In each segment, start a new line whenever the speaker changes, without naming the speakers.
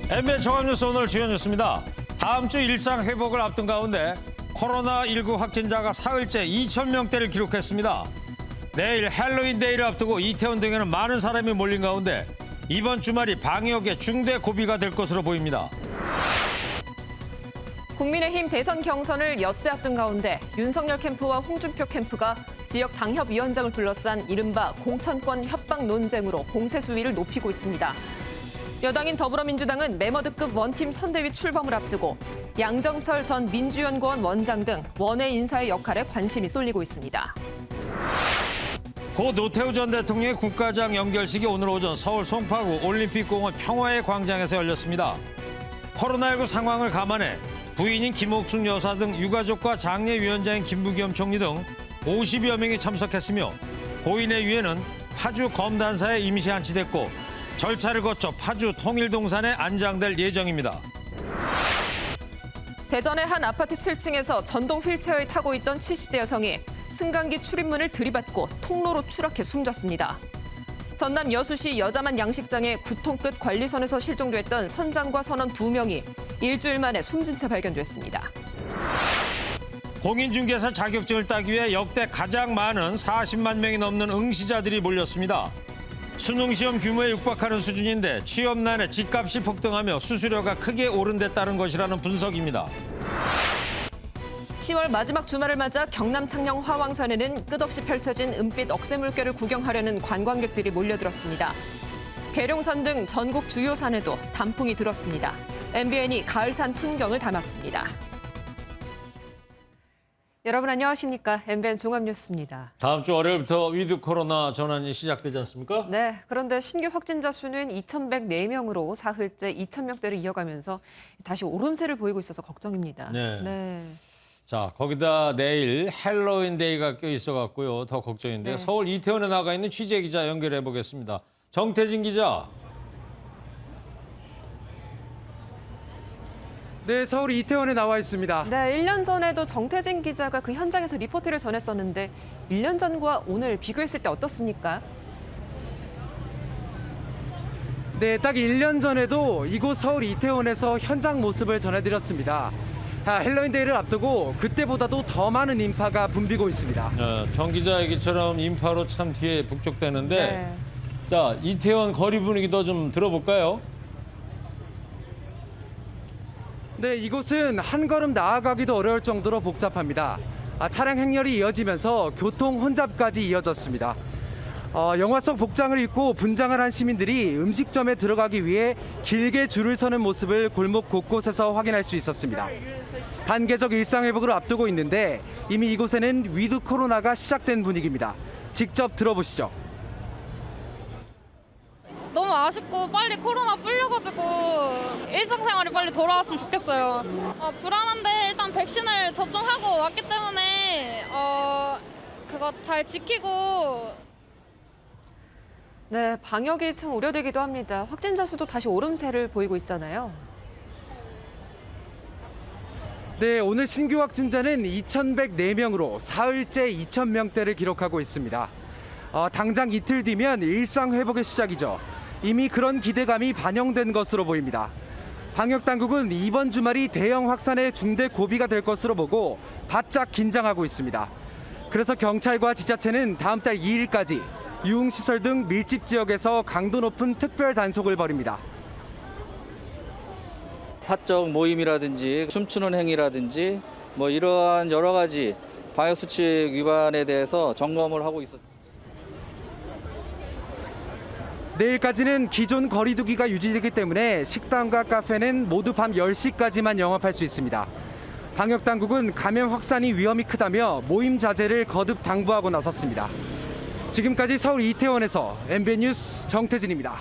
MBN 종합뉴스 오늘 주요 뉴스입니다. 다음 주 일상 회복을 앞둔 가운데 코로나19 확진자가 사흘째 2,000명대를 기록했습니다. 내일 할로윈 데이를 앞두고 이태원 등에는 많은 사람이 몰린 가운데 이번 주말이 방역의 중대 고비가 될 것으로 보입니다.
국민의힘 대선 경선을 엿새 앞둔 가운데 윤석열 캠프와 홍준표 캠프가 지역 당협위원장을 둘러싼 이른바 공천권 협박 논쟁으로 공세 수위를 높이고 있습니다. 여당인 더불어민주당은 메머드급 원팀 선대위 출범을 앞두고 양정철 전 민주연구원 원장 등 원외 인사의 역할에 관심이 쏠리고 있습니다.
고 노태우 전 대통령의 국가장 연결식이 오늘 오전 서울 송파구 올림픽공원 평화의 광장에서 열렸습니다. 코로나19 상황을 감안해 부인인 김옥순 여사 등 유가족과 장례위원장인 김부겸 총리 등 50여 명이 참석했으며 고인의 유해는 파주 검단사에 임시 안치됐고 절차를 거쳐 파주 통일동산에 안장될 예정입니다.
대전의 한 아파트 7층에서 전동 휠체어에 타고 있던 70대 여성이 승강기 출입문을 들이받고 통로로 추락해 숨졌습니다. 전남 여수시 여자만 양식장의 구통 끝 관리선에서 실종됐던 선장과 선원 2명이 일주일 만에 숨진 채 발견됐습니다.
공인중개사 자격증을 따기 위해 역대 가장 많은 40만 명이 넘는 응시자들이 몰렸습니다. 수능시험 규모에 육박하는 수준인데 취업난에 집값이 폭등하며 수수료가 크게 오른 데 따른 것이라는 분석입니다.
10월 마지막 주말을 맞아 경남 창녕 화왕산에는 끝없이 펼쳐진 은빛 억새 물결을 구경하려는 관광객들이 몰려들었습니다. 계룡산 등 전국 주요 산에도 단풍이 들었습니다. MBN이 가을산 풍경을 담았습니다. 여러분 안녕하십니까? MBN 종합뉴스입니다.
다음 주 월요일부터 위드 코로나 전환이 시작되지 않습니까?
네, 그런데 신규 확진자 수는 2,104명으로 사흘째 2,000명대를 이어가면서 다시 오름세를 보이고 있어서 걱정입니다.
네. 자, 거기다 내일 할로윈 데이가 껴 있어갖고요. 더 걱정인데요.
네.
서울 이태원에 나가 있는 취재 기자 연결해 보겠습니다. 정태진 기자.
네, 서울 이태원에 나와 있습니다.
네, 1년 전에도 정태진 기자가 그 현장에서 리포트를 전했었는데 1년 전과 오늘 비교했을 때 어떻습니까?
네, 딱 1년 전에도 이곳 서울 이태원에서 현장 모습을 전해드렸습니다. 헬로윈데이를 앞두고 그때보다도 더 많은 인파가 붐비고 있습니다.
정 기자 얘기처럼 인파로 참 뒤에 북적대는데
네.
자, 이태원 거리 분위기도 좀 들어볼까요?
네, 이곳은 한 걸음 나아가기도 어려울 정도로 복잡합니다. 차량 행렬이 이어지면서 교통 혼잡까지 이어졌습니다. 영화 속 복장을 입고 분장을 한 시민들이 음식점에 들어가기 위해 길게 줄을 서는 모습을 골목 곳곳에서 확인할 수 있었습니다. 단계적 일상회복을 앞두고 있는데 이미 이곳에는 위드 코로나가 시작된 분위기입니다. 직접 들어보시죠.
너무 아쉽고 빨리 코로나 풀려가지고 일상생활이 빨리 돌아왔으면 좋겠어요. 불안한데 일단 백신을 접종하고 왔기 때문에 그거 잘 지키고.
네, 방역이 참 우려되기도 합니다. 확진자 수도 다시 오름세를 보이고 있잖아요.
네, 오늘 신규 확진자는 2,104명으로 사흘째 2,000명대를 기록하고 있습니다. 당장 이틀 뒤면 일상 회복의 시작이죠. 이미 그런 기대감이 반영된 것으로 보입니다. 방역당국은 이번 주말이 대형 확산의 중대 고비가 될 것으로 보고 바짝 긴장하고 있습니다. 그래서 경찰과 지자체는 다음 달 2일까지 유흥시설 등 밀집 지역에서 강도 높은 특별 단속을 벌입니다.
사적 모임이라든지 춤추는 행위라든지 이러한 여러 가지 방역수칙 위반에 대해서 점검을 하고 있습니다.
내일까지는 기존 거리두기가 유지되기 때문에 식당과 카페는 모두 밤 10시까지만 영업할 수 있습니다. 방역당국은 감염 확산이 위험이 크다며 모임 자제를 거듭 당부하고 나섰습니다. 지금까지 서울 이태원에서 MBN 뉴스 정태진입니다.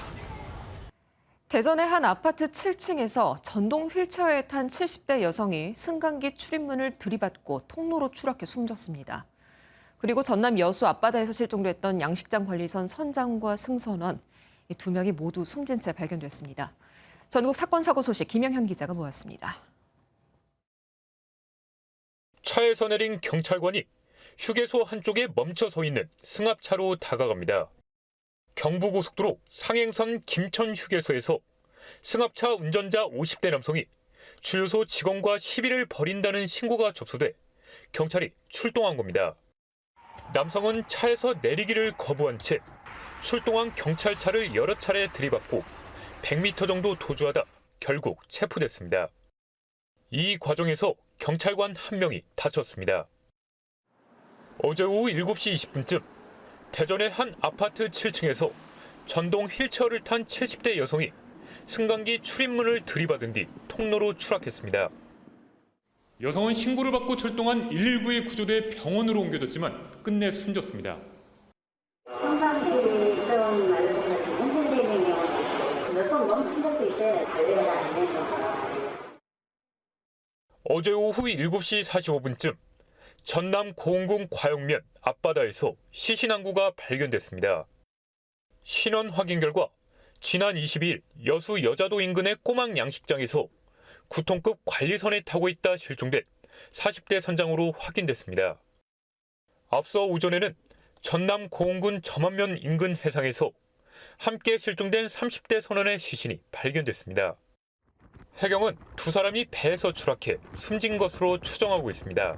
대전의 한 아파트 7층에서 전동 휠체어에 탄 70대 여성이 승강기 출입문을 들이받고 통로로 추락해 숨졌습니다. 그리고 전남 여수 앞바다에서 실종됐던 양식장 관리선 선장과 승선원, 이 2명이 모두 숨진 채 발견됐습니다. 전국 사건 사고 소식 김영현 기자가 모았습니다.
차에서 내린 경찰관이 휴게소 한쪽에 멈춰 서 있는 승합차로 다가갑니다. 경부고속도로 상행선 김천 휴게소에서 승합차 운전자 50대 남성이 주유소 직원과 시비를 벌인다는 신고가 접수돼 경찰이 출동한 겁니다. 남성은 차에서 내리기를 거부한 채 출동한 경찰차를 여러 차례 들이받고 100m 정도 도주하다 결국 체포됐습니다. 이 과정에서 경찰관 한 명이 다쳤습니다. 어제 오후 7시 20분쯤 대전의 한 아파트 7층에서 전동 휠체어를 탄 70대 여성이 승강기 출입문을 들이받은 뒤 통로로 추락했습니다. 여성은 신고를 받고 출동한 119에 구조돼 병원으로 옮겨졌지만 끝내 숨졌습니다.
평상시에 좀 알려주셔서 운전되는 경우 몇번 멈춘 것도 있어요. 달려야 안 되는 거.
어제 오후 7시 45분쯤 전남 고흥군 과영면 앞바다에서 시신항구가 발견됐습니다. 신원 확인 결과 지난 22일 여수 여자도 인근의 꼬막 양식장에서 구통급 관리선에 타고 있다 실종된 40대 선장으로 확인됐습니다. 앞서 오전에는 전남 고흥군 점안면 인근 해상에서 함께 실종된 30대 선원의 시신이 발견됐습니다. 해경은 두 사람이 배에서 추락해 숨진 것으로 추정하고 있습니다.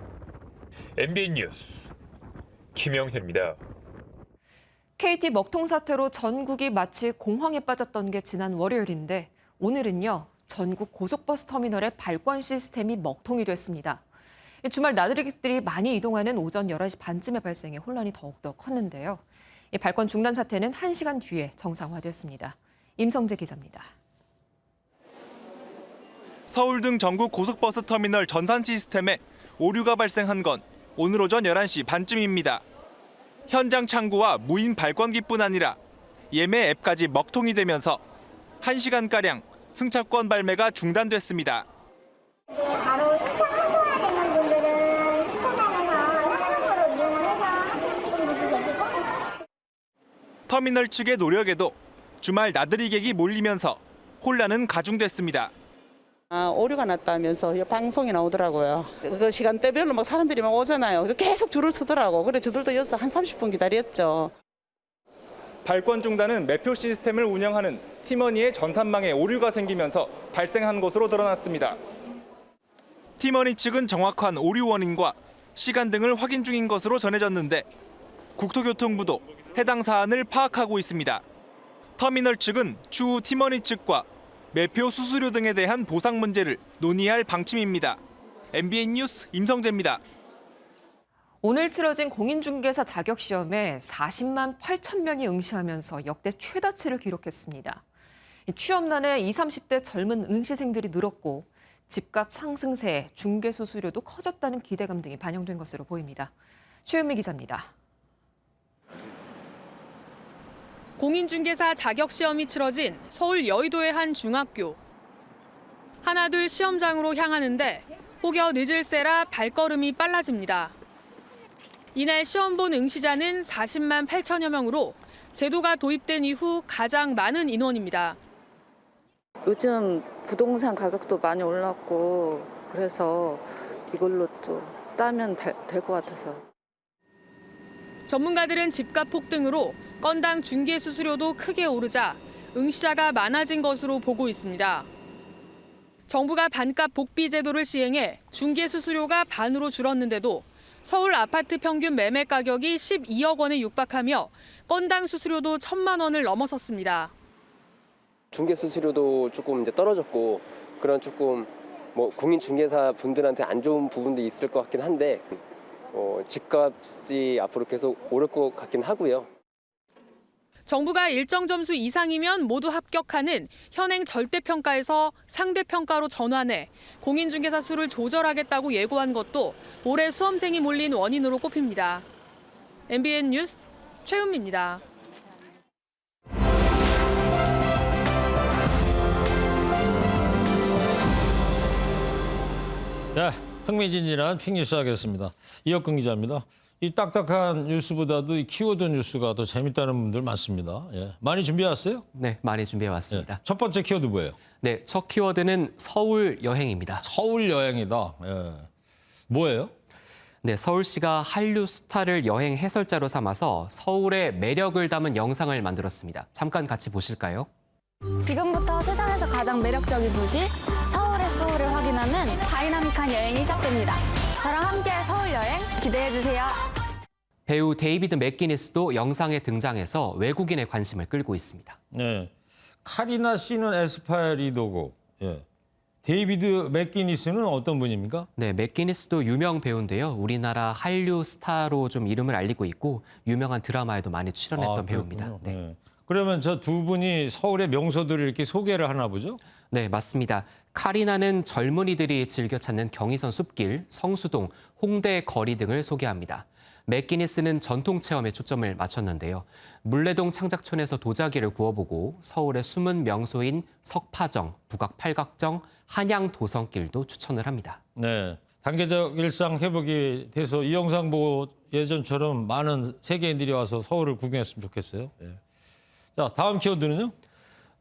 MBN 뉴스 김영혜입니다.
KT 먹통 사태로 전국이 마치 공황에 빠졌던 게 지난 월요일인데 오늘은요. 전국 고속버스 터미널의 발권 시스템이 먹통이 됐습니다. 주말 나들이객들이 많이 이동하는 오전 11시 반쯤에 발생해 혼란이 더욱더 컸는데요. 이 발권 중단 사태는 1시간 뒤에 정상화됐습니다. 임성재 기자입니다.
서울 등 전국 고속버스 터미널 전산 시스템에 오류가 발생한 건 오늘 오전 11시 반쯤입니다. 현장 창구와 무인 발권기뿐 아니라 예매 앱까지 먹통이 되면서 1시간가량 승차권 발매가 중단됐습니다.
바로 승차하셔야 되는 분들은 승차장에서 현장으로 이용을 해서 좀 늦게 계시고.
터미널 측의 노력에도 주말 나들이객이 몰리면서 혼란은 가중됐습니다.
오류가 났다면서 방송이 나오더라고요. 그 시간대별로 막 사람들이 막 오잖아요. 계속 줄을 서더라고. 그래 저들도 여기서 한 30분 기다렸죠.
발권 중단은 매표 시스템을 운영하는 티머니의 전산망에 오류가 생기면서 발생한 것으로 드러났습니다. 티머니 측은 정확한 오류 원인과 시간 등을 확인 중인 것으로 전해졌는데 국토교통부도 해당 사안을 파악하고 있습니다. 터미널 측은 추후 티머니 측과 매표 수수료 등에 대한 보상 문제를 논의할 방침입니다. MBN 뉴스 임성재입니다.
오늘 치러진 공인중개사 자격시험에 40만 8천 명이 응시하면서 역대 최다치를 기록했습니다. 취업난에 20, 30대 젊은 응시생들이 늘었고 집값 상승세에 중개수수료도 커졌다는 기대감 등이 반영된 것으로 보입니다. 최은미 기자입니다.
공인중개사 자격시험이 치러진 서울 여의도의 한 중학교. 하나둘 시험장으로 향하는데 혹여 늦을세라 발걸음이 빨라집니다. 이날 시험 본 응시자는 40만 8천여 명으로 제도가 도입된 이후 가장 많은 인원입니다.
요즘 부동산 가격도 많이 올랐고 그래서 이걸로 또 따면 될 것 같아서.
전문가들은 집값 폭등으로 건당 중개 수수료도 크게 오르자 응시자가 많아진 것으로 보고 있습니다. 정부가 반값 복비 제도를 시행해 중개 수수료가 반으로 줄었는데도 서울 아파트 평균 매매 가격이 12억 원에 육박하며 건당 수수료도 1,000만 원을 넘어섰습니다.
중개 수수료도 조금 이제 떨어졌고 그런 조금 공인 중개사 분들한테 안 좋은 부분도 있을 것 같긴 한데 집값이 앞으로 계속 오를 것 같긴 하고요.
정부가 일정 점수 이상이면 모두 합격하는 현행 절대평가에서 상대평가로 전환해 공인중개사 수를 조절하겠다고 예고한 것도 올해 수험생이 몰린 원인으로 꼽힙니다. MBN 뉴스 최은미입니다.
네, 흥미진진한 픽뉴스 하겠습니다. 이혁근 기자입니다. 이 딱딱한 뉴스보다도 이 키워드 뉴스가 더 재밌다는 분들 많습니다. 예. 많이 준비해왔어요?
네, 많이 준비해왔습니다.
예. 첫 번째 키워드 뭐예요?
네, 첫 키워드는 서울 여행입니다.
서울 여행이다. 예. 뭐예요?
네, 서울시가 한류 스타를 여행 해설자로 삼아서 서울의 매력을 담은 영상을 만들었습니다. 잠깐 같이 보실까요?
지금부터 세상에서 가장 매력적인 도시 서울의 소울을 확인하는 다이나믹한 여행이 시작됩니다. 저랑 함께할 서울 여행 기대해주세요.
배우 데이비드 맥기니스도 영상에 등장해서 외국인의 관심을 끌고 있습니다.
네. 카리나 씨는 에스파리도고, 예. 데이비드 맥기니스는 어떤 분입니까?
네, 맥기니스도 유명 배우인데요. 우리나라 한류 스타로 좀 이름을 알리고 있고 유명한 드라마에도 많이 출연했던 배우입니다.
그렇군요. 네. 그러면 저 두 분이 서울의 명소들을 이렇게 소개를 하나 보죠?
네, 맞습니다. 카리나는 젊은이들이 즐겨 찾는 경의선 숲길, 성수동, 홍대 거리 등을 소개합니다. 맥기니스는 전통 체험에 초점을 맞췄는데요. 물레동 창작촌에서 도자기를 구워보고 서울의 숨은 명소인 석파정, 북악 팔각정, 한양 도성길도 추천을 합니다.
네. 단계적 일상 회복이 돼서 이 영상 보고 예전처럼 많은 세계인들이 와서 서울을 구경했으면 좋겠어요. 네. 자, 다음 키워드는요?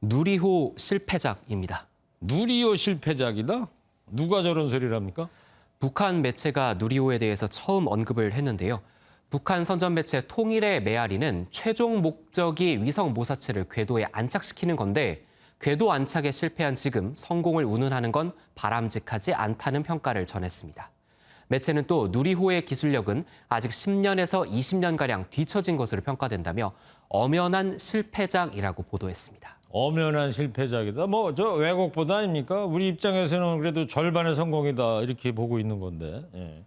누리호 실패작입니다.
누리호 실패작이다? 누가 저런 소리를 합니까?
북한 매체가 누리호에 대해서 처음 언급을 했는데요. 북한 선전 매체 통일의 메아리는 최종 목적이 위성 모사체를 궤도에 안착시키는 건데 궤도 안착에 실패한 지금 성공을 운운하는 건 바람직하지 않다는 평가를 전했습니다. 매체는 또 누리호의 기술력은 아직 10년에서 20년가량 뒤처진 것으로 평가된다며 엄연한 실패작이라고 보도했습니다.
엄연한 실패작이다. 뭐 저 왜곡보다 아닙니까? 우리 입장에서는 그래도 절반의 성공이다 이렇게 보고 있는 건데. 예.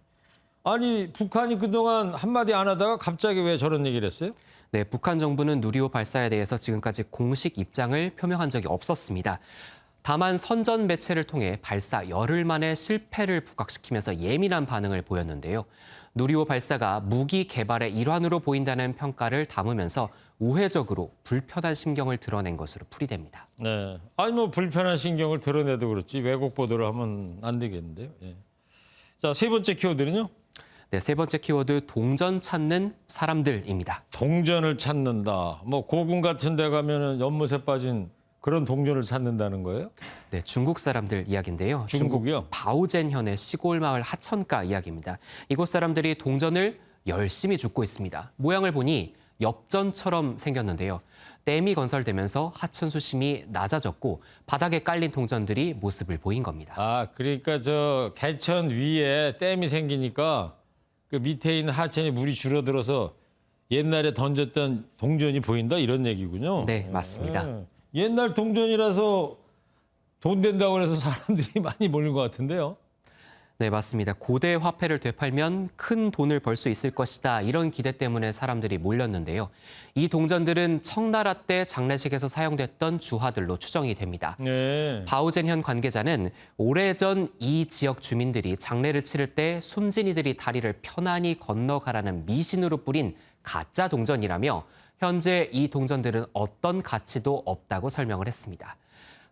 아니 북한이 그동안 한마디 안 하다가 갑자기 왜 저런 얘기를 했어요?
네, 북한 정부는 누리호 발사에 대해서 지금까지 공식 입장을 표명한 적이 없었습니다. 다만 선전 매체를 통해 발사 열흘 만에 실패를 부각시키면서 예민한 반응을 보였는데요. 누리호 발사가 무기 개발의 일환으로 보인다는 평가를 담으면서 우회적으로 불편한 심경을 드러낸 것으로 풀이됩니다.
네. 아니 뭐 불편한 신경을 드러내도 그렇지 왜곡 보도를 하면 안 되겠는데요. 예. 자, 세 번째 키워드는요?
네, 세 번째 키워드 동전 찾는 사람들입니다.
동전을 찾는다. 뭐 고궁 같은 데 가면은 연못에 빠진 그런 동전을 찾는다는 거예요?
네, 중국 사람들 이야기인데요.
중국이요?
중국 바오젠현의 시골 마을 하천가 이야기입니다. 이곳 사람들이 동전을 열심히 줍고 있습니다. 모양을 보니 엽전처럼 생겼는데요. 댐이 건설되면서 하천 수심이 낮아졌고 바닥에 깔린 동전들이 모습을 보인 겁니다.
아, 그러니까 저 개천 위에 댐이 생기니까 그 밑에 있는 하천에 물이 줄어들어서 옛날에 던졌던 동전이 보인다 이런 얘기군요.
네, 맞습니다.
네. 옛날 동전이라서 돈 된다고 해서 사람들이 많이 몰린 것 같은데요.
네, 맞습니다. 고대 화폐를 되팔면 큰 돈을 벌 수 있을 것이다. 이런 기대 때문에 사람들이 몰렸는데요. 이 동전들은 청나라 때 장례식에서 사용됐던 주화들로 추정이 됩니다.
네.
바오젠현 관계자는 오래전 이 지역 주민들이 장례를 치를 때 숨진이들이 다리를 편안히 건너가라는 미신으로 뿌린 가짜 동전이라며 현재 이 동전들은 어떤 가치도 없다고 설명을 했습니다.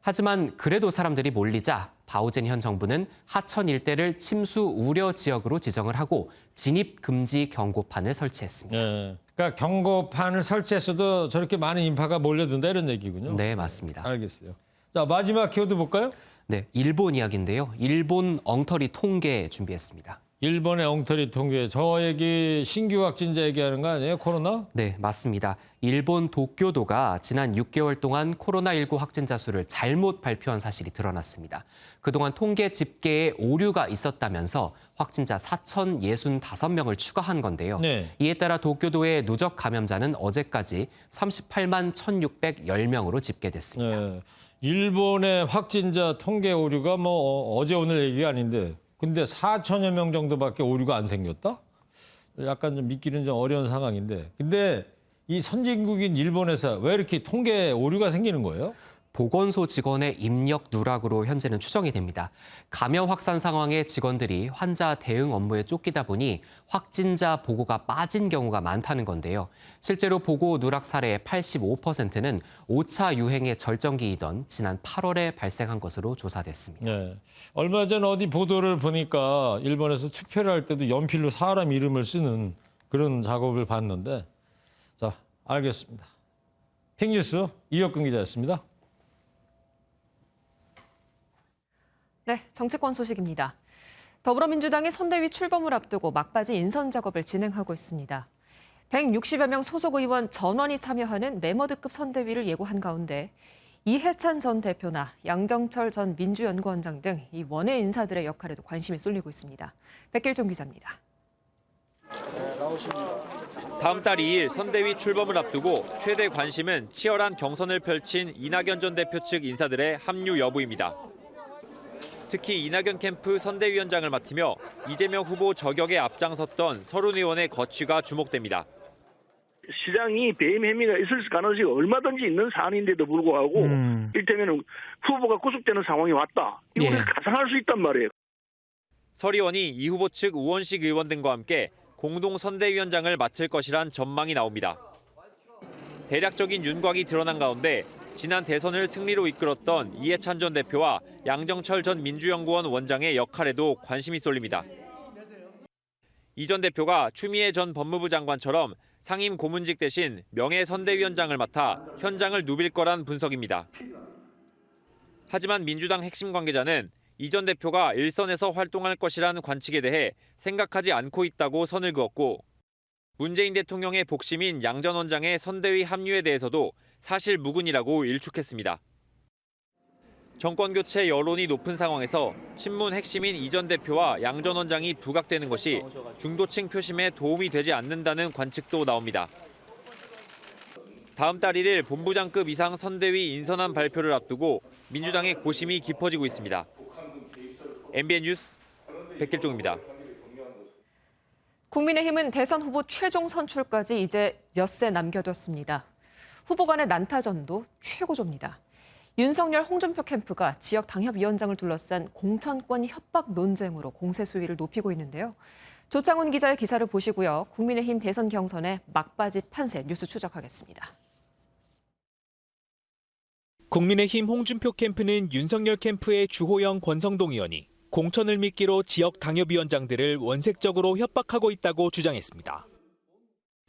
하지만 그래도 사람들이 몰리자 바오젠현 정부는 하천 일대를 침수 우려 지역으로 지정을 하고 진입 금지 경고판을 설치했습니다.
네. 그러니까 경고판을 설치했어도 저렇게 많은 인파가 몰려든다 이런 얘기군요.
네, 맞습니다.
알겠어요. 자, 마지막 키워드 볼까요?
네, 일본 이야기인데요. 일본 엉터리 통계 준비했습니다.
일본의 엉터리 통계. 저 얘기 신규 확진자 얘기하는 거 아니에요? 코로나?
네, 맞습니다. 일본 도쿄도가 지난 6개월 동안 코로나19 확진자 수를 잘못 발표한 사실이 드러났습니다. 그동안 통계 집계에 오류가 있었다면서 확진자 4,065명을 추가한 건데요.
네.
이에 따라 도쿄도의 누적 감염자는 어제까지 38만 1,610명으로 집계됐습니다.
네. 일본의 확진자 통계 오류가 뭐 어제 오늘 얘기가 아닌데 근데 4천여 명 정도밖에 오류가 안 생겼다? 약간 좀 믿기는 좀 어려운 상황인데. 근데 이 선진국인 일본에서 왜 이렇게 통계 오류가 생기는 거예요?
보건소 직원의 입력 누락으로 현재는 추정이 됩니다. 감염 확산 상황에 직원들이 환자 대응 업무에 쫓기다 보니 확진자 보고가 빠진 경우가 많다는 건데요. 실제로 보고 누락 사례의 85%는 5차 유행의 절정기이던 지난 8월에 발생한 것으로 조사됐습니다.
네. 얼마 전 어디 보도를 보니까 일본에서 투표를 할 때도 연필로 사람 이름을 쓰는 그런 작업을 봤는데 자, 알겠습니다. 핑뉴스 이혁근 기자였습니다.
네, 정치권 소식입니다. 더불어민주당이 선대위 출범을 앞두고 막바지 인선 작업을 진행하고 있습니다. 160여 명 소속 의원 전원이 참여하는 매머드급 선대위를 예고한 가운데 이해찬 전 대표나 양정철 전 민주연구원장 등 이 원외 인사들의 역할에도 관심이 쏠리고 있습니다. 백길종 기자입니다.
다음 달 2일 선대위 출범을 앞두고 최대 관심은 치열한 경선을 펼친 이낙연 전 대표 측 인사들의 합류 여부입니다. 특히 이낙연 캠프 선대위원장을 맡으며 이재명 후보 저격에 앞장섰던 서른 의원의 거취가 주목됩니다.
시장이 배임 혐의가 있을 가능성이 얼마든지 있는 사안인데도 불구하고 이를테면 후보가 구속되는 상황이 왔다. 이걸 가상할 수 있단 말이에요.
서 의원이 이 후보 측 우원식 의원 등과 함께 공동 선대위원장을 맡을 것이란 전망이 나옵니다. 대략적인 윤곽이 드러난 가운데 지난 대선을 승리로 이끌었던 이해찬 전 대표와 양정철 전 민주연구원 원장의 역할에도 관심이 쏠립니다. 이 전 대표가 추미애 전 법무부 장관처럼 상임 고문직 대신 명예선대위원장을 맡아 현장을 누빌 거란 분석입니다. 하지만 민주당 핵심 관계자는 이 전 대표가 일선에서 활동할 것이라는 관측에 대해 생각하지 않고 있다고 선을 그었고 문재인 대통령의 복심인 양 전 원장의 선대위 합류에 대해서도 사실 무근이라고 일축했습니다. 정권교체 여론이 높은 상황에서 친문 핵심인 이 전 대표와 양 전 원장이 부각되는 것이 중도층 표심에 도움이 되지 않는다는 관측도 나옵니다. 다음 달 1일 본부장급 이상 선대위 인선안 발표를 앞두고 민주당의 고심이 깊어지고 있습니다. MBN 뉴스 백길종입니다.
국민의힘은 대선 후보 최종 선출까지 이제 엿새 남겨뒀습니다. 후보 간의 난타전도 최고조입니다. 윤석열, 홍준표 캠프가 지역 당협위원장을 둘러싼 공천권 협박 논쟁으로 공세 수위를 높이고 있는데요. 조창훈 기자의 기사를 보시고요. 국민의힘 대선 경선의 막바지 판세 뉴스 추적하겠습니다.
국민의힘 홍준표 캠프는 윤석열 캠프의 주호영, 권성동 의원이 공천을 미끼로 지역 당협위원장들을 원색적으로 협박하고 있다고 주장했습니다.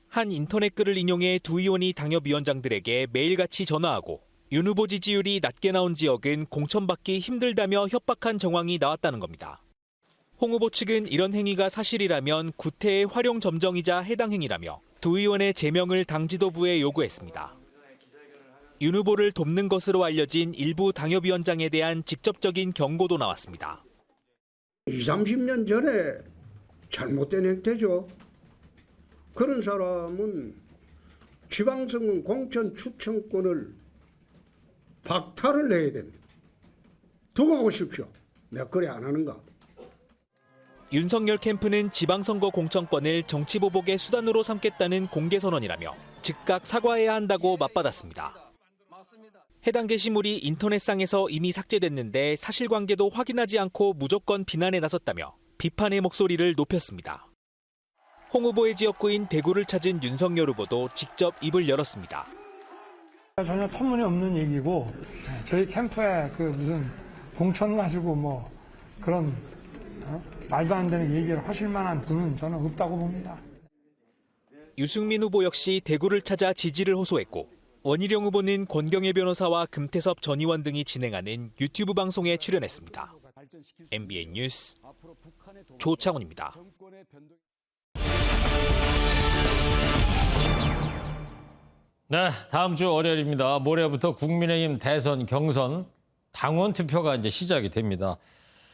한 인터넷 글을 인용해 두 의원이 당협위원장들에게 매일같이 전화하고 윤 후보 지지율이 낮게 나온 지역은 공천받기 힘들다며 협박한 정황이 나왔다는 겁니다. 홍 후보 측은 이런 행위가 사실이라면 구태의 활용 점정이자 해당 행위라며 두 의원의 제명을 당 지도부에 요구했습니다. 윤 후보를 돕는 것으로 알려진 일부 당협위원장에 대한 직접적인 경고도 나왔습니다.
20, 30년 전에 잘못된 행태죠. 그런 사람은 지방선거 공천 추천권을 박탈을 해야 됩니다. 두고 보십시오. 내가 그래 안 하는가.
윤석열 캠프는 지방선거 공천권을 정치보복의 수단으로 삼겠다는 공개선언이라며 즉각 사과해야 한다고 맞받았습니다. 해당 게시물이 인터넷상에서 이미 삭제됐는데 사실관계도 확인하지 않고 무조건 비난에 나섰다며 비판의 목소리를 높였습니다. 홍 후보의 지역구인 대구를 찾은 윤석열 후보도 직접 입을 열었습니다.
전혀 터무니없는 얘기고 저희 캠프에 그 무슨 공천 가지고 뭐 그런 말도 안 되는 얘기를 하실 만한 분은 저는 없다고 봅니다.
유승민 후보 역시 대구를 찾아 지지를 호소했고 원희룡 후보는 권경혜 변호사와 금태섭 전 의원 등이 진행하는 유튜브 방송에 출연했습니다. MBN 뉴스 조창훈입니다.
네, 다음 주 월요일입니다. 모레부터 국민의힘 대선 경선 당원 투표가 이제 시작이 됩니다.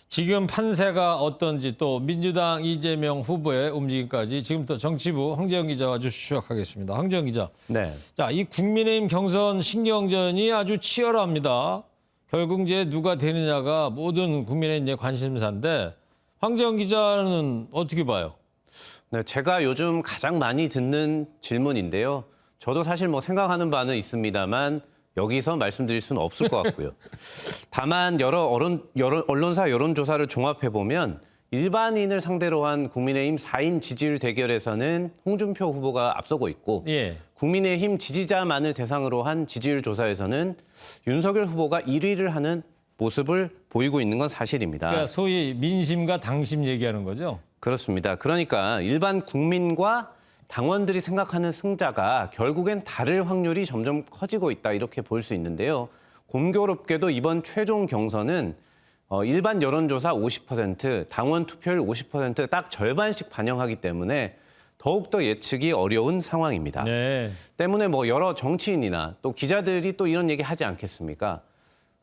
지금 판세가 어떤지 또 민주당 이재명 후보의 움직임까지 지금부터 정치부 황재영 기자와 아주 추적하겠습니다. 황재영 기자.
네.
자, 이 국민의힘 경선 신경전이 아주 치열합니다. 결국 이제 누가 되느냐가 모든 국민의 이제 관심사인데 황재영 기자는 어떻게 봐요?
네, 제가 요즘 가장 많이 듣는 질문인데요. 저도 사실 뭐 생각하는 바는 있습니다만 여기서 말씀드릴 수는 없을 것 같고요. 다만 여러 언론사 여론조사를 종합해보면 일반인을 상대로 한 국민의힘 4인 지지율 대결에서는 홍준표 후보가 앞서고 있고 국민의힘 지지자만을 대상으로 한 지지율 조사에서는 윤석열 후보가 1위를 하는 모습을 보이고 있는 건 사실입니다.
그러니까 소위 민심과 당심 얘기하는 거죠?
그렇습니다. 그러니까 일반 국민과 당원들이 생각하는 승자가 결국엔 다를 확률이 점점 커지고 있다 이렇게 볼 수 있는데요. 공교롭게도 이번 최종 경선은 일반 여론조사 50%, 당원 투표율 50% 딱 절반씩 반영하기 때문에 더욱더 예측이 어려운 상황입니다.
네.
때문에 뭐 여러 정치인이나 또 기자들이 또 이런 얘기 하지 않겠습니까?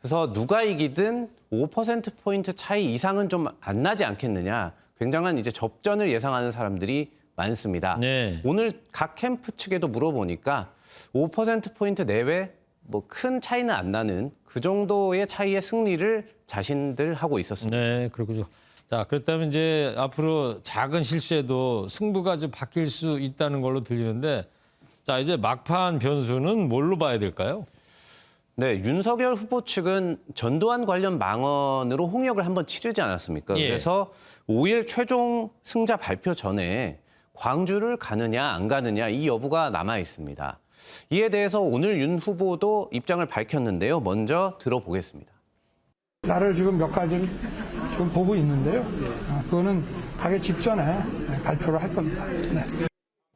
그래서 누가 이기든 5%포인트 차이 이상은 좀 안 나지 않겠느냐. 굉장한 이제 접전을 예상하는 사람들이 많습니다.
네.
오늘 각 캠프 측에도 물어보니까 5%포인트 내외 뭐 큰 차이는 안 나는 그 정도의 차이의 승리를 자신들 하고 있었습니다.
네, 그렇군요. 자, 그렇다면 이제 앞으로 작은 실수에도 승부가 좀 바뀔 수 있다는 걸로 들리는데, 자, 이제 막판 변수는 뭘로 봐야 될까요?
네, 윤석열 후보 측은 전두환 관련 망언으로 홍역을 한번 치르지 않았습니까?
예.
그래서 5일 최종 승자 발표 전에 광주를 가느냐 안 가느냐 이 여부가 남아 있습니다. 이에 대해서 오늘 윤 후보도 입장을 밝혔는데요. 먼저 들어보겠습니다.
나를 지금 몇 가지를 지금 보고 있는데요. 그거는 가기 직전에 발표를 할 겁니다. 네.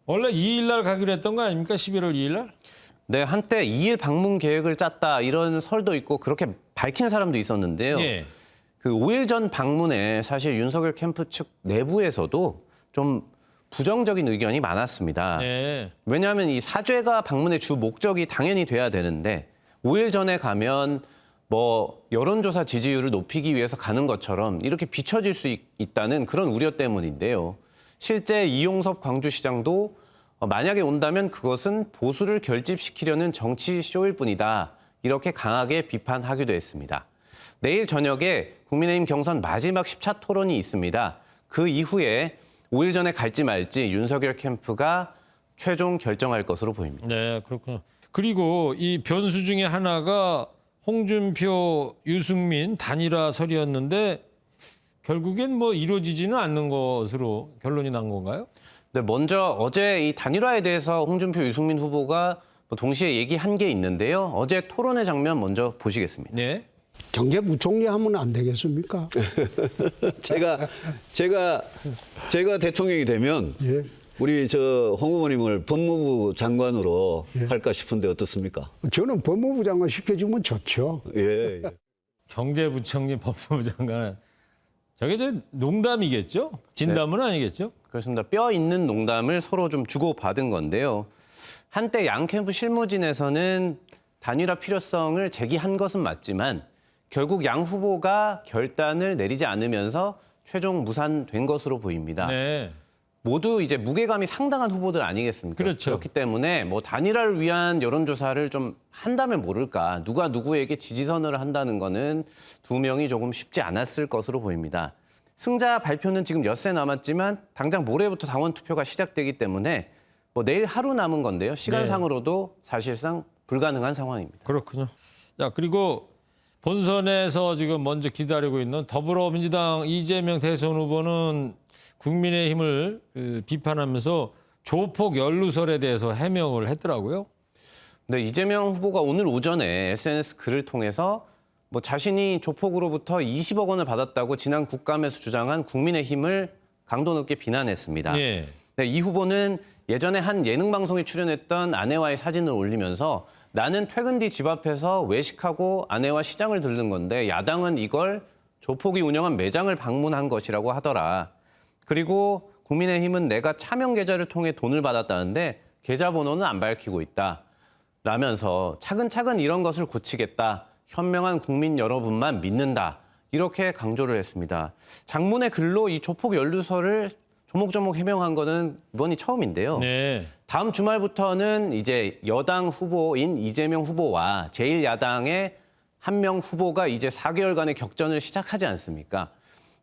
원래 2일 날 가기로 했던 거 아닙니까? 11월 2일 날?
네, 한때 2일 방문 계획을 짰다 이런 설도 있고 그렇게 밝힌 사람도 있었는데요.
예.
그 5일 전 방문에 사실 윤석열 캠프 측 내부에서도 좀 부정적인 의견이 많았습니다.
네.
왜냐하면 이 사죄가 방문의 주 목적이 당연히 돼야 되는데 5일 전에 가면 뭐 여론조사 지지율을 높이기 위해서 가는 것처럼 이렇게 비춰질 수 있다는 그런 우려 때문인데요. 실제 이용섭 광주시장도 만약에 온다면 그것은 보수를 결집시키려는 정치 쇼일 뿐이다. 이렇게 강하게 비판하기도 했습니다. 내일 저녁에 국민의힘 경선 마지막 10차 토론이 있습니다. 그 이후에 5일 전에 갈지 말지 윤석열 캠프가 최종 결정할 것으로 보입니다.
네, 그렇군요. 그리고 이 변수 중에 하나가 홍준표, 유승민 단일화설이었는데 결국엔 뭐 이루어지지는 않는 것으로 결론이 난 건가요?
네, 먼저 어제 이 단일화에 대해서 홍준표, 유승민 후보가 동시에 얘기한 게 있는데요. 어제 토론회 장면 먼저 보시겠습니다.
네.
경제부총리 하면 안 되겠습니까?
제가 대통령이 되면
예.
우리 홍 후보님을 법무부 장관으로 할까 싶은데 어떻습니까?
저는 법무부 장관 시켜주면 좋죠.
예.
경제부총리, 법무부 장관. 저게 농담이겠죠? 진담은 아니겠죠?
그렇습니다. 뼈 있는 농담을 서로 좀 주고받은 건데요. 한때 양 캠프 실무진에서는 단일화 필요성을 제기한 것은 맞지만 결국 양 후보가 결단을 내리지 않으면서 최종 무산된 것으로 보입니다.
네.
모두 이제 무게감이 상당한 후보들 아니겠습니까?
그렇죠.
그렇기 때문에 뭐 단일화를 위한 여론조사를 좀 한다면 모를까. 누가 누구에게 지지선을 한다는 거는 두 명이 조금 쉽지 않았을 것으로 보입니다. 승자 발표는 지금 엿새 남았지만 당장 모레부터 당원 투표가 시작되기 때문에 뭐 내일 하루 남은 건데요. 시간상으로도 사실상 불가능한 상황입니다.
그렇군요. 자, 그리고 본선에서 지금 먼저 기다리고 있는 더불어민주당 이재명 대선 후보는 국민의힘을 비판하면서 조폭 연루설에 대해서 해명을 했더라고요.
네, 이재명 후보가 오늘 오전에 SNS 글을 통해서 뭐 자신이 조폭으로부터 20억 원을 받았다고 지난 국감에서 주장한 국민의힘을 강도 높게 비난했습니다.
예.
네, 이 후보는 예전에 한 예능 방송에 출연했던 아내와의 사진을 올리면서 나는 퇴근 뒤 집 앞에서 외식하고 아내와 시장을 들른 건데 야당은 이걸 조폭이 운영한 매장을 방문한 것이라고 하더라. 그리고 국민의힘은 내가 차명 계좌를 통해 돈을 받았다는데 계좌번호는 안 밝히고 있다. 라면서 차근차근 이런 것을 고치겠다. 현명한 국민 여러분만 믿는다. 이렇게 강조를 했습니다. 장문의 글로 이 조폭 연루설을 조목조목 해명한 거는 이번이 처음인데요.
네.
다음 주말부터는 이제 여당 후보인 이재명 후보와 제1야당의 한 명 후보가 이제 4개월간의 격전을 시작하지 않습니까?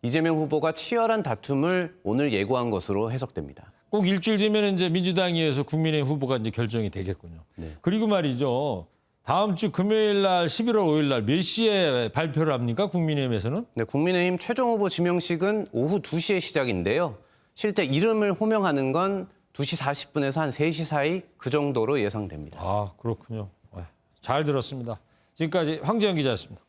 이재명 후보가 치열한 다툼을 오늘 예고한 것으로 해석됩니다.
꼭 일주일 뒤면 이제 민주당에서 국민의힘 후보가 이제 결정이 되겠군요.
네.
그리고 말이죠. 다음 주 금요일 날 11월 5일 날 몇 시에 발표를 합니까? 국민의힘에서는?
네, 국민의힘 최종 후보 지명식은 오후 2시에 시작인데요. 실제 이름을 호명하는 건 2시 40분에서 한 3시 사이 그 정도로 예상됩니다.
아, 그렇군요. 잘 들었습니다. 지금까지 황재영 기자였습니다.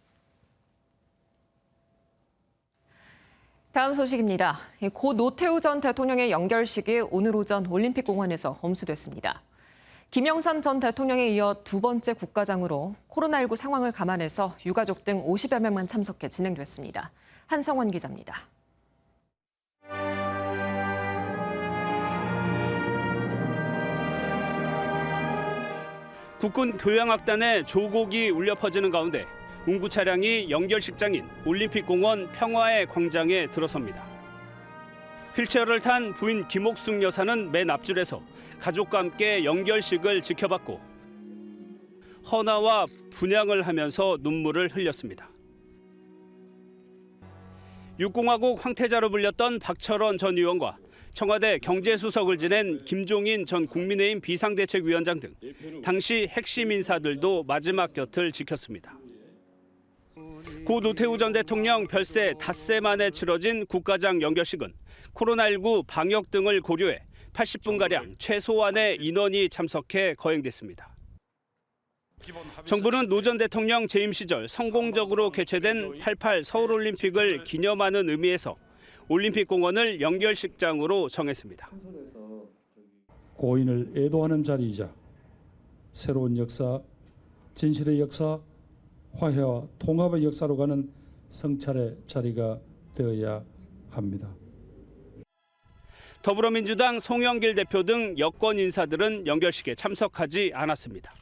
다음 소식입니다. 고 노태우 전 대통령의 연결식이 오늘 오전 올림픽공원에서 엄수됐습니다. 김영삼 전 대통령에 이어 두 번째 국가장으로 코로나19 상황을 감안해서 유가족 등 50여 명만 참석해 진행됐습니다. 한성원 기자입니다.
국군 교향악단의 조곡이 울려 퍼지는 가운데 운구 차량이 연결식장인 올림픽공원 평화의 광장에 들어섭니다. 휠체어를 탄 부인 김옥숙 여사는 맨 앞줄에서 가족과 함께 연결식을 지켜봤고 헌화와 분향을 하면서 눈물을 흘렸습니다. 육공화국 황태자로 불렸던 박철원 전 의원과 청와대 경제수석을 지낸 김종인 전 국민의힘 비상대책위원장 등 당시 핵심 인사들도 마지막 곁을 지켰습니다. 고 노태우 전 대통령 별세 닷새 만에 치러진 국가장 연결식은 코로나19 방역 등을 고려해 80분가량 최소한의 인원이 참석해 거행됐습니다. 정부는 노 전 대통령 재임 시절 성공적으로 개최된 88 서울올림픽을 기념하는 의미에서 올림픽공원을 연결식장으로 정했습니다.
고인을 애도하는 자리이자 새로운 역사, 진실의 역사, 화해와 통합의 역사로 가는 성찰의 자리가 되어야 합니다.
더불어민주당 송영길 대표 등 여권 인사들은 연결식에 참석하지 않았습니다.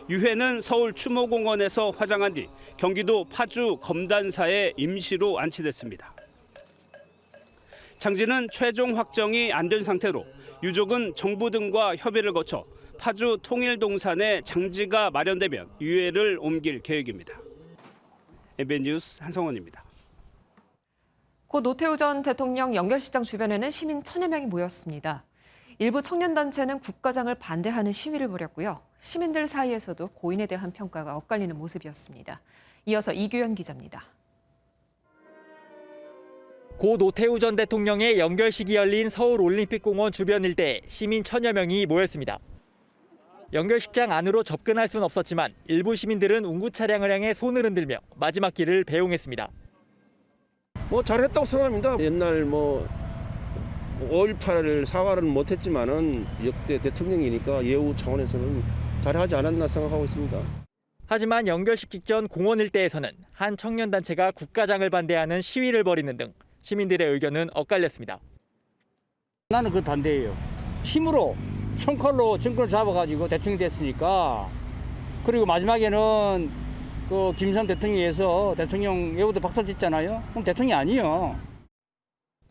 유해는 서울 추모공원에서 화장한 뒤 경기도 파주 검단사에 임시로 안치됐습니다. 장지는 최종 확정이 안 된 상태로 유족은 정부 등과 협의를 거쳐 파주 통일동산에 장지가 마련되면 유해를 옮길 계획입니다. MBN 뉴스 한성원입니다.
고 노태우 전 대통령 연결식장 주변에는 시민 1000여 명이 모였습니다. 일부 청년단체는 국가장을 반대하는 시위를 벌였고요. 시민들 사이에서도 고인에 대한 평가가 엇갈리는 모습이었습니다. 이어서 이규현 기자입니다.
고 노태우 전 대통령의 연결식이 열린 서울올림픽공원 주변 일대에 시민 1000여 명이 모였습니다. 연결식장 안으로 접근할 수는 없었지만 일부 시민들은 운구 차량을 향해 손을 흔들며 마지막 길을 배웅했습니다.
잘했다고 생각합니다. 옛날 5.18 사과는 못했지만은 역대 대통령이니까 예우 차원에서는 잘하지 않았나 생각하고 있습니다.
하지만 연결식 직전 공원 일대에서는 한 청년단체가 국가장을 반대하는 시위를 벌이는 등 시민들의 의견은 엇갈렸습니다.
나는 그 반대예요. 힘으로 총칼로 정권을 잡아가지고 대통령이 됐으니까, 그리고 마지막에는 그 김일성 대통령에서 대통령 예우도 박살쳤잖아요. 그럼 대통령이 아니에요.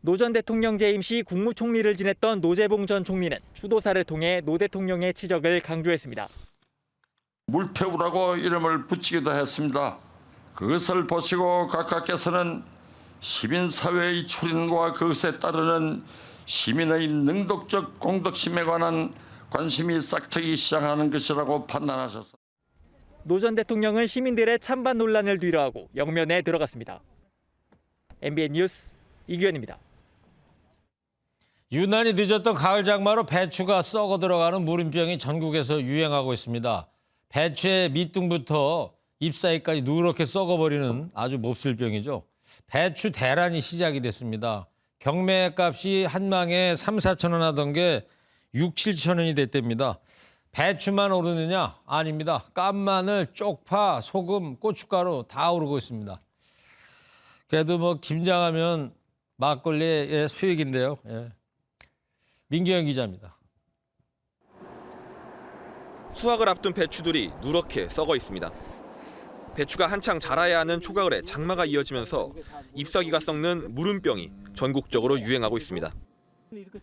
노 전 대통령 재임 시 국무총리를 지냈던 노재봉 전 총리는 추도사를 통해 노 대통령의 치적을 강조했습니다.
물태우라고 이름을 붙이기도 했습니다. 그것을 보시고 각각께서는 시민사회의 출현과 그것에 따르는 시민의 능동적 공덕심에 관한 관심이 싹트기 시작하는 것이라고 판단하셨습니다.
노 전 대통령은 시민들의 찬반 논란을 뒤로하고 영면에 들어갔습니다. MBN 뉴스 이규현입니다.
유난히 늦었던 가을 장마로 배추가 썩어 들어가는 물음병이 전국에서 유행하고 있습니다. 배추의 밑둥부터 잎 사이까지 누렇게 썩어버리는 아주 몹쓸 병이죠. 배추 대란이 시작이 됐습니다. 경매값이 한 망에 3, 4천 원 하던 게 6, 7천 원이 됐답니다. 배추만 오르느냐? 아닙니다. 깐마늘, 쪽파, 소금, 고춧가루 다 오르고 있습니다. 그래도 김장하면 막걸리의 수익인데요. 예. 민기영 기자입니다.
수확을 앞둔 배추들이 누렇게 썩어 있습니다. 배추가 한창 자라야 하는 초가을에 장마가 이어지면서 잎사귀가 썩는 물음병이 전국적으로 유행하고 있습니다.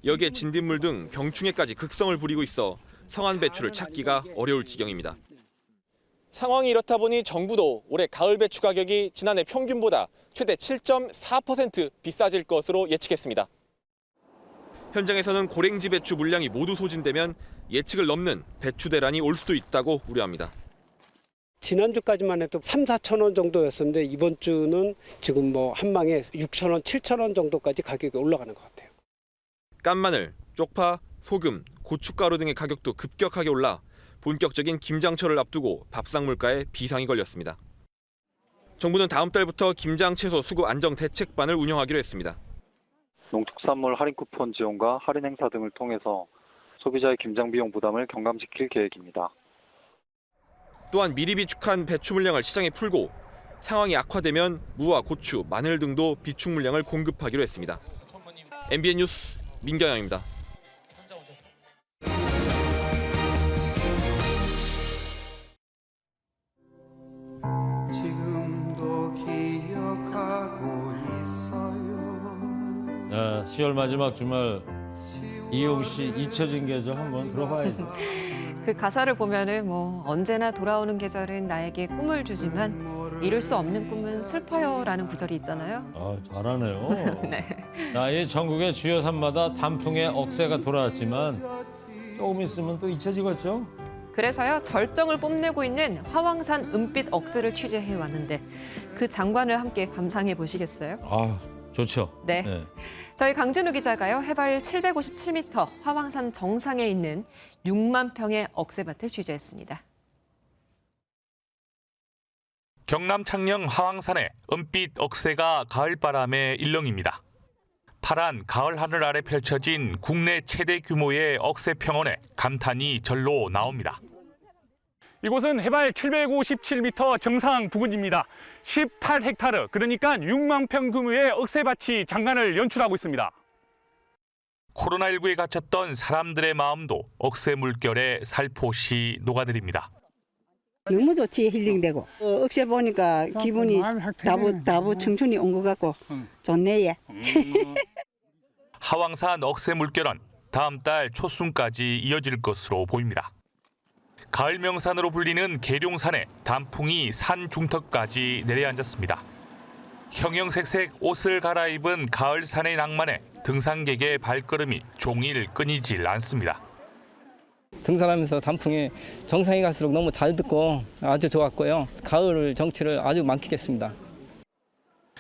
여기에 진딧물 등 병충해까지 극성을 부리고 있어 성한 배추를 찾기가 어려울 지경입니다. 상황이 이렇다 보니 정부도 올해 가을 배추 가격이 지난해 평균보다 최대 7.4% 비싸질 것으로 예측했습니다. 현장에서는 고랭지 배추 물량이 모두 소진되면 예측을 넘는 배추 대란이 올 수도 있다고 우려합니다.
지난주까지만 해도 3, 4천 원 정도였었는데 이번 주는 지금 한 망에 6천 원, 7천 원 정도까지 가격이 올라가는 것 같아요.
깐마늘, 쪽파, 소금, 고춧가루 등의 가격도 급격하게 올라 본격적인 김장철을 앞두고 밥상 물가에 비상이 걸렸습니다. 정부는 다음 달부터 김장 채소 수급 안정 대책반을 운영하기로 했습니다.
농특산물 할인 쿠폰 지원과 할인 행사 등을 통해서 소비자의 김장 비용 부담을 경감시킬 계획입니다.
또한 미리 비축한 배추 물량을 시장에 풀고 상황이 악화되면 무와 고추, 마늘 등도 비축 물량을 공급하기로 했습니다. MBN 뉴스 민경영입니다.
10월 마지막 주말 이용 씨 잊혀진 계절 한번 들어봐야죠.
그 가사를 보면은 뭐 언제나 돌아오는 계절은 나에게 꿈을 주지만 이룰 수 없는 꿈은 슬퍼요라는 구절이 있잖아요.
아, 잘하네요.
네.
이 전국의 주요 산마다 단풍의 억새가 돌아왔지만 조금 있으면 또 잊혀지겠죠?
그래서요, 절정을 뽐내고 있는 화왕산 은빛 억새를 취재해 왔는데 그 장관을 함께 감상해 보시겠어요?
아, 좋죠.
네. 저희 강진우 기자가요, 해발 757m 화왕산 정상에 있는 6만 평의 억새밭을 취재했습니다.
경남 창녕 화왕산의 은빛 억새가 가을바람에 일렁입니다. 파란 가을 하늘 아래 펼쳐진 국내 최대 규모의 억새 평원에 감탄이 절로 나옵니다.
이곳은 해발 757m 정상 부근입니다. 18헥타르, 그러니까 6만 평 규모의 억새밭이 장관을 연출하고 있습니다.
코로나19에 갇혔던 사람들의 마음도 억새 물결에 살포시 녹아들입니다.
너무 좋지, 힐링되고. 억새 보니까 기분이 다부 청춘이 온 것 같고 좋네. 예.
하왕산 억새 물결은 다음 달 초순까지 이어질 것으로 보입니다. 가을 명산으로 불리는 계룡산에 단풍이 산 중턱까지 내려앉았습니다. 형형색색 옷을 갈아입은 가을산의 낭만에 등산객의 발걸음이 종일 끊이질 않습니다.
등산하면서 단풍에 정상에 갈수록 너무 잘 듣고 아주 좋았고요. 가을 정취를 아주 만끽했습니다.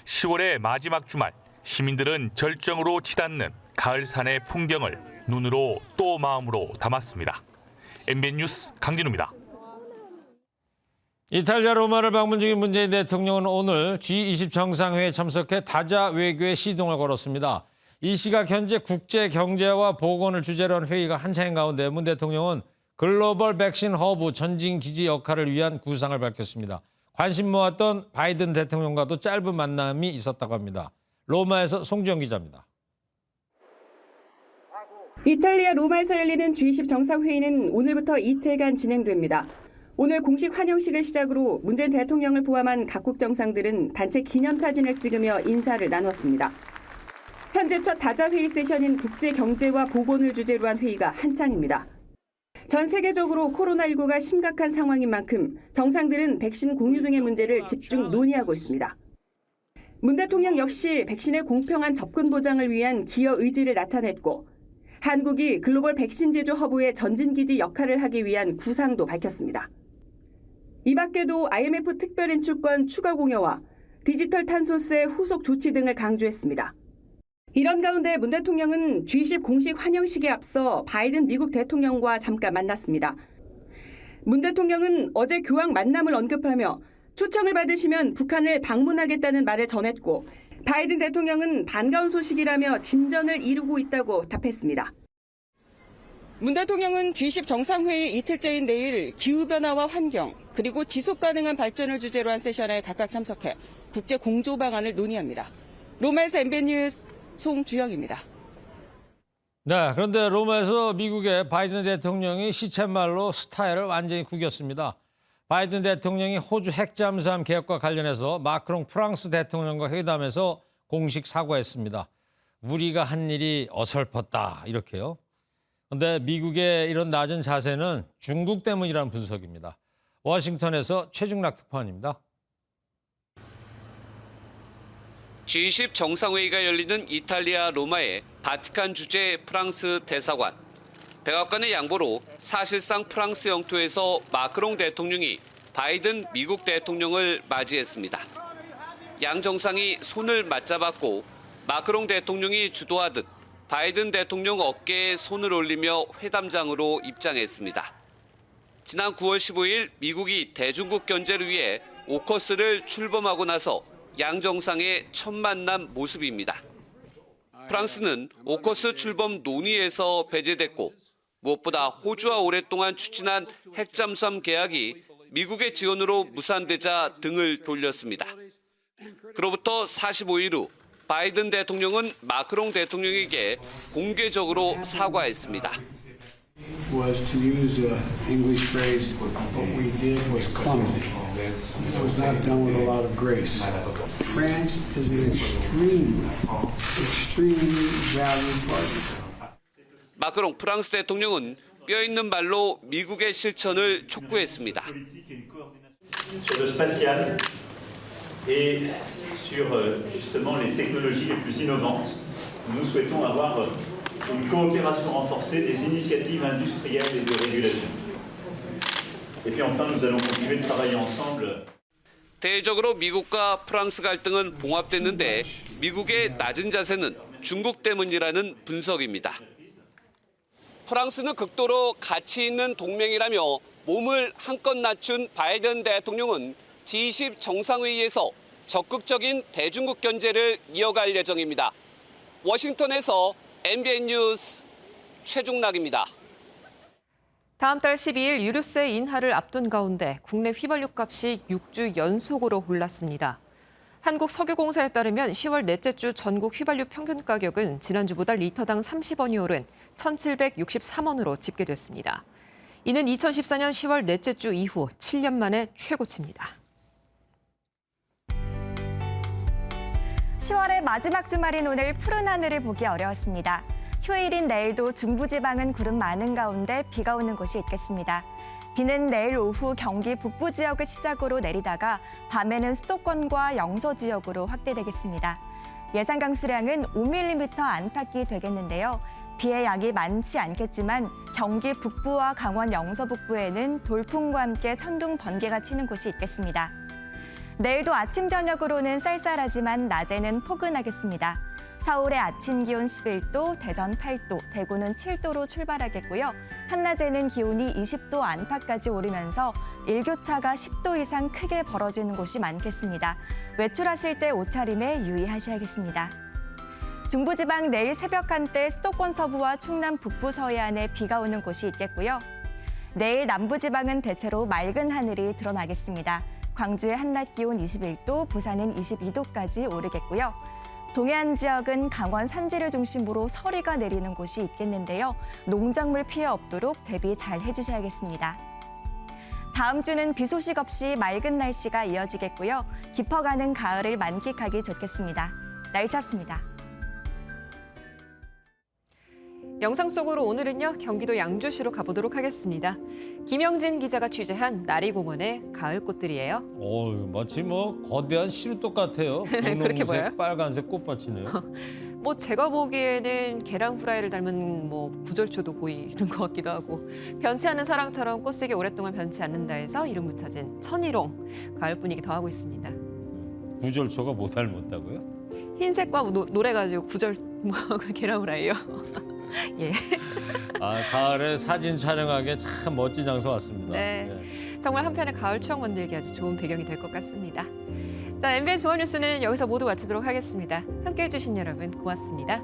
10월의 마지막 주말, 시민들은 절정으로 치닫는 가을산의 풍경을 눈으로 또 마음으로 담았습니다. MBN 뉴스 강진우입니다.
이탈리아 로마를 방문 중인 문재인 대통령은 오늘 G20 정상회의에 참석해 다자 외교의 시동을 걸었습니다. 이 시각 현재 국제 경제와 보건을 주제로 한 회의가 한창인 가운데 문 대통령은 글로벌 백신 허브 전진 기지 역할을 위한 구상을 밝혔습니다. 관심 모았던 바이든 대통령과도 짧은 만남이 있었다고 합니다. 로마에서 송지영 기자입니다.
이탈리아 로마에서 열리는 G20 정상회의는 오늘부터 이틀간 진행됩니다. 오늘 공식 환영식을 시작으로 문재인 대통령을 포함한 각국 정상들은 단체 기념사진을 찍으며 인사를 나눴습니다. 현재 첫 다자회의 세션인 국제 경제와 보건을 주제로 한 회의가 한창입니다. 전 세계적으로 코로나19가 심각한 상황인 만큼 정상들은 백신 공유 등의 문제를 집중 논의하고 있습니다. 문 대통령 역시 백신의 공평한 접근 보장을 위한 기여 의지를 나타냈고 한국이 글로벌 백신 제조 허브의 전진기지 역할을 하기 위한 구상도 밝혔습니다. 이 밖에도 IMF 특별인출권 추가 공여와 디지털 탄소세 후속 조치 등을 강조했습니다. 이런 가운데 문 대통령은 G20 공식 환영식에 앞서 바이든 미국 대통령과 잠깐 만났습니다. 문 대통령은 어제 교황 만남을 언급하며 초청을 받으시면 북한을 방문하겠다는 말을 전했고 바이든 대통령은 반가운 소식이라며 진전을 이루고 있다고 답했습니다. 문 대통령은 G20 정상회의 이틀째인 내일 기후변화와 환경 그리고 지속가능한 발전을 주제로 한 세션에 각각 참석해 국제 공조 방안을 논의합니다. 로마에서 MBN 뉴스 송주영입니다.
네, 그런데 로마에서 미국의 바이든 대통령이 시쳇말로 스타일을 완전히 구겼습니다. 바이든 대통령이 호주 핵잠수함 개혁과 관련해서 마크롱 프랑스 대통령과 회담에서 공식 사과했습니다. 우리가 한 일이 어설펐다 이렇게요. 그런데 미국의 이런 낮은 자세는 중국 때문이라는 분석입니다. 워싱턴에서 최중락 특파원입니다.
G20 정상회의가 열리는 이탈리아 로마의 바티칸 주재 프랑스 대사관. 백악관의 양보로 사실상 프랑스 영토에서 마크롱 대통령이 바이든 미국 대통령을 맞이했습니다. 양 정상이 손을 맞잡았고 마크롱 대통령이 주도하듯 바이든 대통령 어깨에 손을 올리며 회담장으로 입장했습니다. 지난 9월 15일 미국이 대중국 견제를 위해 오커스를 출범하고 나서 양 정상의 첫 만남 모습입니다. 프랑스는 오커스 출범 논의에서 배제됐고 무엇보다 호주와 오랫동안 추진한 핵잠수함 계약이 미국의 지원으로 무산되자 등을 돌렸습니다. 그로부터 45일 후 바이든 대통령은 마크롱 대통령에게 공개적으로 사과했습니다.
Was to use an English phrase, what we did was clumsy. It was not done with a lot of grace. France is an extremely valued partner.
마크롱 프랑스 대통령은 뼈 있는 말로 미국의 실천을 촉구했습니다.
Sur le spatial et sur justement les technologies les plus innovantes, nous souhaitons avoir une coopération renforcée des initiatives industrielles et de régulation. Et puis enfin, nous allons continuer de travailler ensemble.
대외적으로 미국과 프랑스 갈등은 봉합됐는데 미국의 낮은 자세는 중국 때문이라는 분석입니다. 프랑스는 극도로 가치 있는 동맹이라며 몸을 한껏 낮춘 바이든 대통령은 G20 정상회의에서 적극적인 대중국 견제를 이어갈 예정입니다. 워싱턴에서 MBN 뉴스 최중락입니다.
다음 달 12일 유류세 인하를 앞둔 가운데 국내 휘발유 값이 6주 연속으로 올랐습니다. 한국석유공사에 따르면 10월 넷째 주 전국 휘발유 평균 가격은 지난주보다 리터당 30원이 오른 1,763원으로 집계됐습니다. 이는 2014년 10월 넷째 주 이후 7년 만에 최고치입니다.
10월의 마지막 주말인 오늘 푸른 하늘을 보기 어려웠습니다. 휴일인 내일도 중부지방은 구름 많은 가운데 비가 오는 곳이 있겠습니다. 비는 내일 오후 경기 북부 지역을 시작으로 내리다가 밤에는 수도권과 영서 지역으로 확대되겠습니다. 예상 강수량은 5mm 안팎이 되겠는데요. 비의 양이 많지 않겠지만 경기 북부와 강원 영서 북부에는 돌풍과 함께 천둥 번개가 치는 곳이 있겠습니다. 내일도 아침 저녁으로는 쌀쌀하지만 낮에는 포근하겠습니다. 서울의 아침 기온 11도, 대전 8도, 대구는 7도로 출발하겠고요. 한낮에는 기온이 20도 안팎까지 오르면서 일교차가 10도 이상 크게 벌어지는 곳이 많겠습니다. 외출하실 때 옷차림에 유의하셔야겠습니다. 중부지방 내일 새벽 한때 수도권 서부와 충남 북부 서해안에 비가 오는 곳이 있겠고요. 내일 남부지방은 대체로 맑은 하늘이 드러나겠습니다. 광주의 한낮 기온 21도, 부산은 22도까지 오르겠고요. 동해안 지역은 강원 산지를 중심으로 서리가 내리는 곳이 있겠는데요. 농작물 피해 없도록 대비 잘 해주셔야겠습니다. 다음 주는 비 소식 없이 맑은 날씨가 이어지겠고요. 깊어가는 가을을 만끽하기 좋겠습니다. 날씨였습니다.
영상 속으로 오늘은요, 경기도 양주시로 가보도록 하겠습니다. 김영진 기자가 취재한 나리공원의 가을 꽃들이에요.
마치 거대한 시루떡 같아요.
그렇게 보여요?
분홍색, 빨간색 꽃밭이네요.
제가 보기에는 계란 후라이를 닮은 구절초도 보이는 것 같기도 하고, 변치 않는 사랑처럼 꽃색이 오랫동안 변치 않는다 해서 이름 붙여진 천일홍, 가을 분위기 더하고 있습니다.
구절초가 뭐 닮았다고요?
흰색과 노래가지고 구절 계란 후라이요. 예.
가을에 사진 촬영하기에 참 멋진 장소 같습니다.
네. 정말 한편의 가을 추억 만들기 아주 좋은 배경이 될 것 같습니다. 자, MBN 종합뉴스는 여기서 모두 마치도록 하겠습니다. 함께해 주신 여러분 고맙습니다.